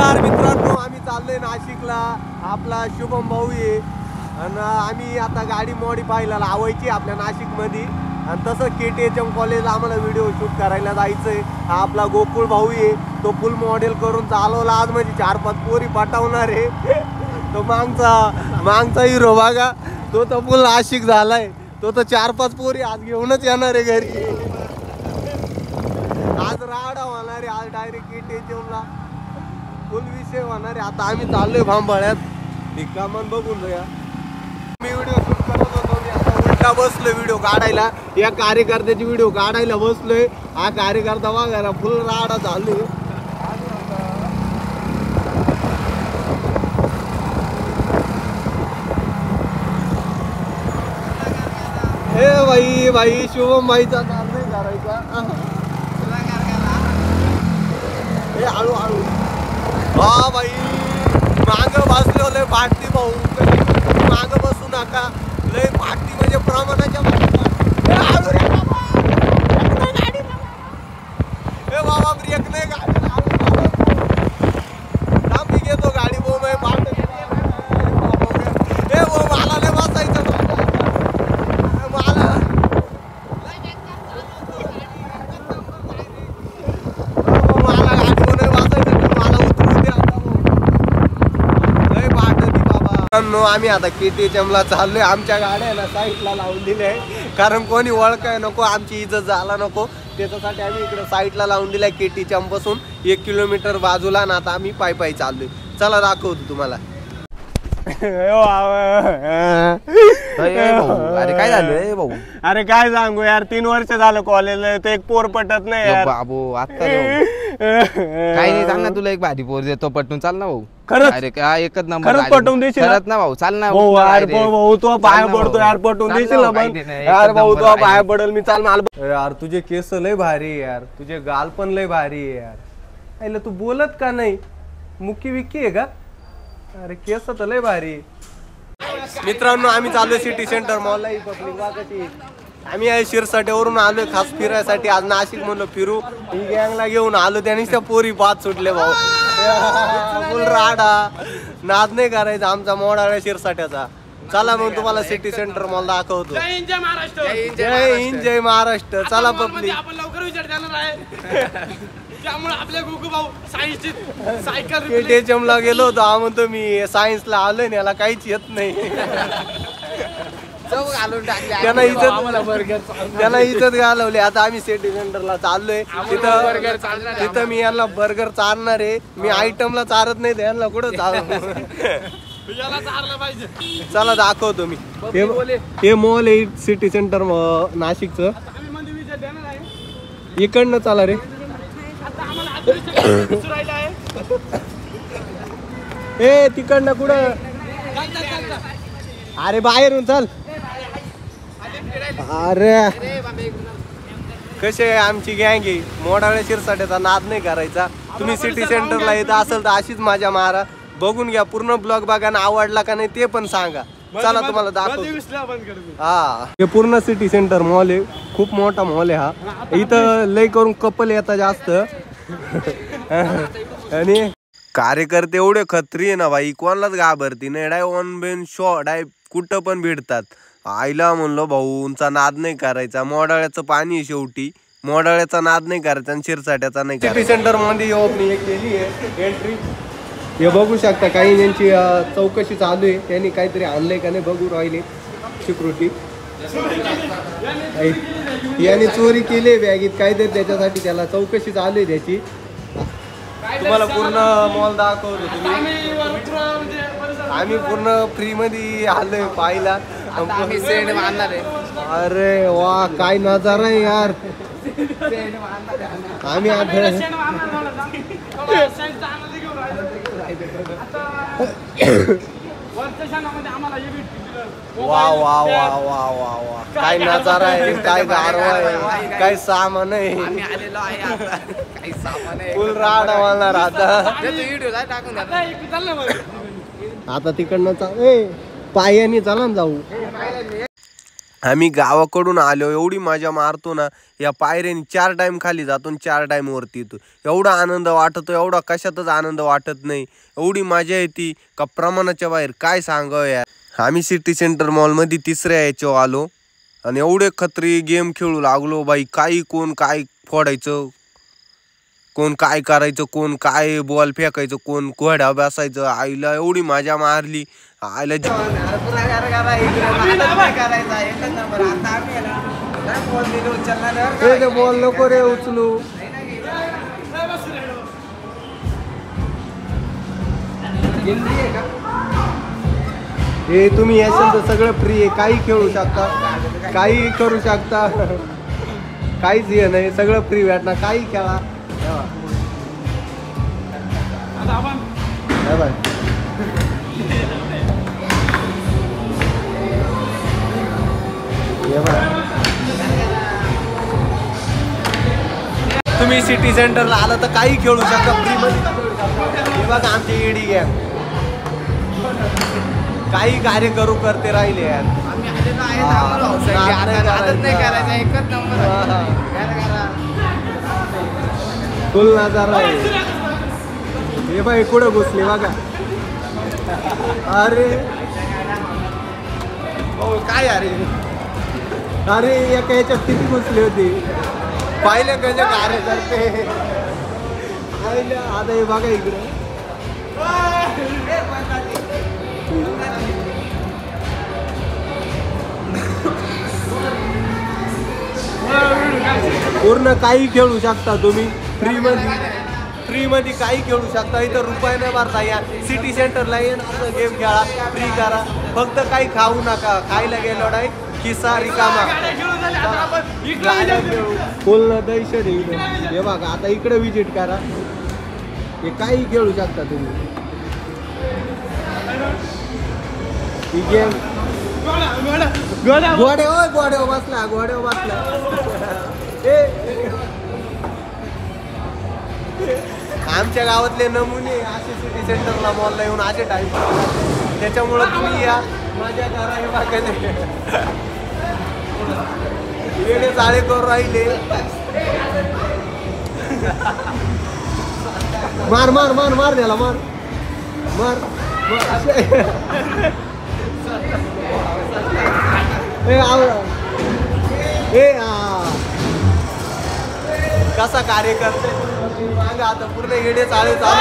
नमस्कार मित्रांनो, आम्ही चाललोय नाशिकला. आपला शुभम भाऊ आहे आणि आम्ही आता गाडी मॉडिफायला लावायची आपल्या नाशिकमध्ये. आणि तसं KTHM कॉलेजला आम्हाला व्हिडिओ शूट करायला जायचंय. हा आपला गोकुळ भाऊ आहे, तो फुल मॉडेल करून चालवला आज. म्हणजे 4-5 पोरी पटवणार आहे. तो मागचा हिरो बघा, तो तर फुल आशिक झालाय. तो तर 4-5 पोरी आज घेऊनच येणार आहे घरी. आज राडा होणार आहे, आज डायरेक्ट KTHMला फुल विषय होणार आहे. आता आम्ही चाललोय भांबळ्यात. ठिकाण बघून जाऊया. मी व्हिडिओ शूट करत होतो, मी आता उलटा बसलोय व्हिडिओ काढायला. या कार्यकर्त्याची व्हिडिओ काढायला बसलोय. हा कार्यकर्ता बघायला फुल राडा चालू. हे भाई शुभम भाईचा चाललंय करायचा. हे हळू हळू. हा भाई माग बसलो लय फाटती भाऊ. माग बसू नका, लय फाटती म्हणजे प्रमाणाच्या. हे बाबा ब्रेक नाही, गाडी मी घेतो गाडी. भाऊ मी फाट हे भाऊ मला नाही बसायचं. आम्ही आता KTHMला चाललोय. आमच्या गाड्याला साईडला लावून दिले आहे, कारण कोणी ओळखाय नको, आमची इज्जत झाला नको. त्याच्यासाठी आम्ही इकडे साईडला लावून दिलाय KTHM पासून 1 किलोमीटर बाजूला. ना आता आम्ही पायी चाललोय. चला दाखवतो तुम्हाला. अरे काय झालं भाऊ? अरे काय सांगू यार, 3 वर्ष झालं कॉलेजला, ते एक पोर पटत नाही यार. बाबू आता काही नाही, सांग ना, तुला एक भारी पोर देतो, पटून चाल ना भाऊ. खरंच? अरे काय एकच नंबर. खरंच पटवून देशील ना भाऊ? चाल ना भाऊ. यार भाऊ तो पाया पडतो यार, पटवून देशील ना मग? यार भाऊ तो पाया पडेल मी. चाल मला. यार तुझे केस लय भारी आहे यार, तुझे गाल पण लय भारी आहे यार. आईला तू बोलत का नाही? मुक्की विक्की आहे का? अरे केस तर लय भारी. मित्रांनो आम्ही चाललोय सिटी सेंटर मॉलला. आम्ही आहे शिरसाट्यावरून आलोय खास फिरायसाठी. आज नाशिक म्हणलं फिरू, ही गँगला घेऊन आलो. त्यानेच त्या पोरी पाच सुटले भाऊ. फुल राडा, नाद नाही करायचा आमचा मोडाळ्या शिरसाट्याचा. चला मग तुम्हाला सिटी सेंटर मॉल दाखवतो. जय हिंद, जय महाराष्ट्र. चला पब्लिक. त्यामुळे आपल्या गोकू भाऊ सायन्सची सायकल KTHMला गेलो होतो. हा म्हणतो मी सायन्सला आलोय ना, याला काहीच येत नाही. त्यांना इज्जत घालवली. आता आम्ही सिटी सेंटरला चाललोय. तिथं मी यांना बर्गर चारणार आहे. मी आयटमला चारत नाही, यांना कुठं चालू. चला दाखवतो मी. हे मॉल आहे सिटी सेंटर नाशिकचं. इकडनं चला रे. ए तिकडनं कुठं? अरे बाहेरून चल. अरे कसे आमची गँग आहे. मोडाळ्या शिरसाट्याचा नाद नाही करायचा. तुम्ही सिटी सेंटरला येत असेल तर अशीच माझ्या मारा. बघून घ्या पूर्ण ब्लॉग बघा. आवडला का नाही ते पण सांगा. चला तुम्हाला दाखवतो. हा हे पूर्ण सिटी सेंटर मॉल आहे. खूप मोठा मॉल आहे हा. इथं लय करून कपल येतात जास्त. आणि कार्यकर्ते एवढे खत्री आहे ना भाई, कोणालाच घाबरती नाही. डाय ऑन बेन शॉट डाय कुठं पण भेटतात. आईला म्हणलो भाऊंचा नाद नाही करायचा. मोडाळ्याचं पाणी शेवटी, मोडाळ्याचा नाद नाही करायचा आणि शिरसाट्याचा नाही. सिटी सेंटर मध्ये ओपनिंग केली आहे एंट्री. हे बघू शकता. काही ज्यांची चौकशी चालू आहे, त्यांनी काहीतरी आणलंय का नाही बघू राहिले. सिक्युरिटी याने चोरी केली बॅगीत काहीतरी, त्याच्यासाठी त्याला चौकशी चालू आहे त्याची. तुम्हाला पूर्ण मॉल दाखवतो. आम्ही पूर्ण फ्री मध्ये आलोय पाहायला. अरे वा काय नजारा आहे यार. आम्ही वा वा वा वा वा वा काय नजारा आहे, काय गारवा आहे, काय सामान आहे. फुल राडा वाळणार आता तिकडनं पायाने चला ना जाऊ. आम्ही गावाकडून आलो, एवढी मजा मारतो ना, या पायऱ्याने 4 टाइम खाली जातो 4 टाइम वरती येतो. एवढा आनंद वाटतो, एवढा कशातच आनंद वाटत नाही. एवढी मजा येते का प्रमाणाच्या बाहेर, काय सांगावं यार. आम्ही सिटी सेंटर मॉलमध्ये 3ऱ्या याच्यावर आलो आणि एवढे खत्री गेम खेळू लागलो बाई. काही कोण काय फोडायचं, कोण काय करायचं, कोण काय बॉल फेकायचं, कोण घोड्या बसायचं. आईला एवढी मजा मारली. आईला बॉल नको रे उचलू. हे तुम्ही याच्यात तर सगळं फ्री आहे, काही खेळू शकता, काही करू शकता, काहीच हे नाही, सगळं फ्री भेटणार, काही खेळा. तुम्ही सिटी सेंटरला आला तर काही खेळू शकता, फ्री मध्ये खेळू शकता. हे बघा आमची ईडी गॅंग काही कार्य करू करते राहिले यार. फुल नजारा आहे. हे बाई कुठं घुसले बघा. अरे हो काय अरे, अरे एका याच्यात किती घुसली होती पाहिलं कसे कार्य करते. आता हे बघा इकडे पूर्ण काही खेळू शकता तुम्ही फ्री मध्ये काही खेळू शकता. इथं रुपये नाही भरता. या सिटी सेंटरला येणं गेम खेळा, फ्री करा, फक्त काही खाऊ नका. खायला गेलो नाही किस्सा रिकामा. पूर्ण दहशत येईल. हे बघा आता इकडे विजिट करा, हे काही खेळू शकता तुम्ही. ही गेम घोड्यावर बसला, घोड्यावर बसला. आमच्या गावातले नमुने असे सिटी सेंटरला मॉलला येऊन असे टाईम, त्याच्यामुळं तुम्ही या मजा करा. हे बघायला वेगळे जाळे करून राहिले. मार मार मार मार त्याला, मार मार. कसा कार्य करते मागे आता पूर्ण येडे चाळे चालू.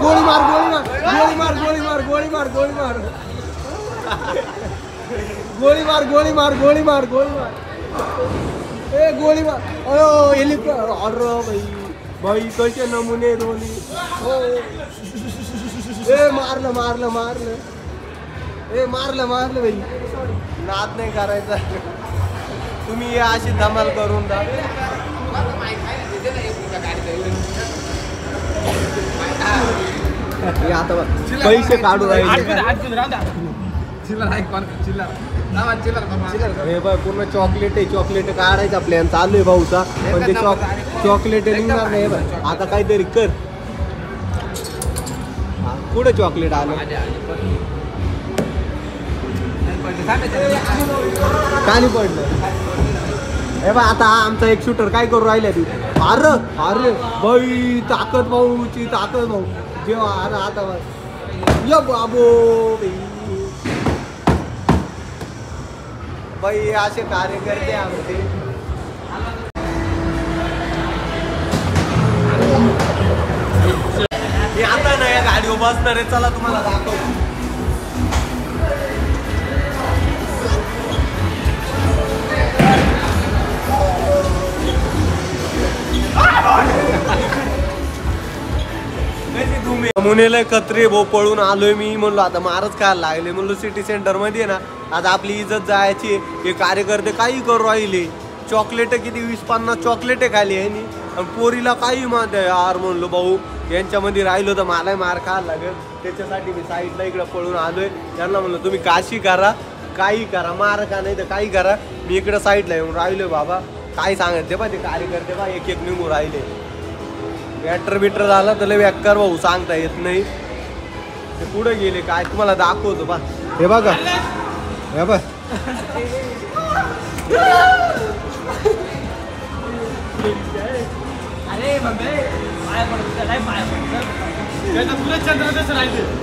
गोळी मार गोळी मार गोळी मार गोळी मार गोळी मार गोळी मार गोळी मार गोळी मार गोळी मार ए गोळी मार. अयो हेलिकॉप्टर. अरे भाई भाई कसे नमुने दोन्ही. ए मारलं मारलं मारलं. ए मारलं मारलं भाई. नाद नाही करायचा. तुम्ही या अशी धमाल करून द्या. आता पैसे काढू राहिले. हे बघ पूर्ण चॉकलेट आहे. चॉकलेट काढायचा प्लॅन चालू आहे भाऊचा, पण ते चॉकलेट निघणार नाही. बघ आता काहीतरी कर. कुठे चॉकलेट आलं खाली पडलं. हे बघ आता आमचा एक शूटर काय करू राहिला तू. अरे अरे भाई ताकद भाऊची ताकद भाऊ. जेव्हा अरे आता या बाबो बाई असे कार्यकर्ते आमचे. हे आता ना या गाडीवर बसणार आहे. चला तुम्हाला दाखवतो. मुनेला कत्री भाऊ पळून आलोय मी. म्हणलो आता मारच खायला लागले. म्हणलो सिटी सेंटर मध्ये ना आता आपली इज्जत जायची. हे कार्यकर्ते काही करू राहिले. चॉकलेट किती 20-50 चॉकलेट खाली आहे आणि पोरीला काही मात यार. म्हणलो भाऊ यांच्यामध्ये राहिलो तर मलाही मार खायला लागेल. त्याच्यासाठी मी साईडला इकडे पळून आलोय. त्यांना म्हणलं तुम्ही काशी करा, काही करा, मार का नाही तर काही करा. मी इकडे साईडला येऊन राहिलोय. बाबा काय सांगायचं बा ते कार्यकर्ते बा एक एक निघून राहिले. बॅटर बिटर झाला तर लय व्याक्कर भाऊ सांगता येत नाही. ते पुढे गेले काय तुम्हाला दाखवतो बा. हे बघा हे बघ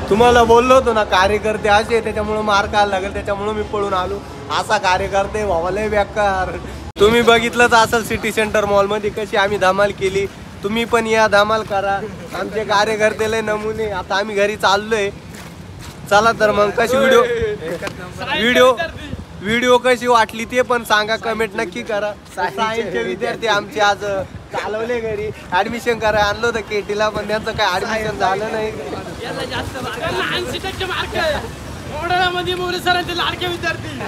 तुम्हाला बोललो होतो ना कार्यकर्ते असे त्याच्यामुळे मार खायला लागेल त्याच्यामुळे मी पळून आलो असा कार्यकर्ते भावा लय बेकार तुम्ही बघितलंच असेल सिटी सेंटर मॉल मध्ये कशी आम्ही धमाल केली तुम्ही पण या धमाल करा आमचे कार्यकर्ते लय नमुने आता आम्ही घरी चाललोय चला तर मग कशी व्हिडिओ कशी वाटली ते पण सांगा कमेंट नक्की करा सायन्सचे विद्यार्थी आमचे आज चालवले घरी ऍडमिशन करा आणलं होतं केटीला पण त्यांचं काय ऍडमिशन झालं नाही याला जास्त मार्क 80% मार्क आहे. मोडाळामध्ये मोरे सरांचे लाडके विद्यार्थी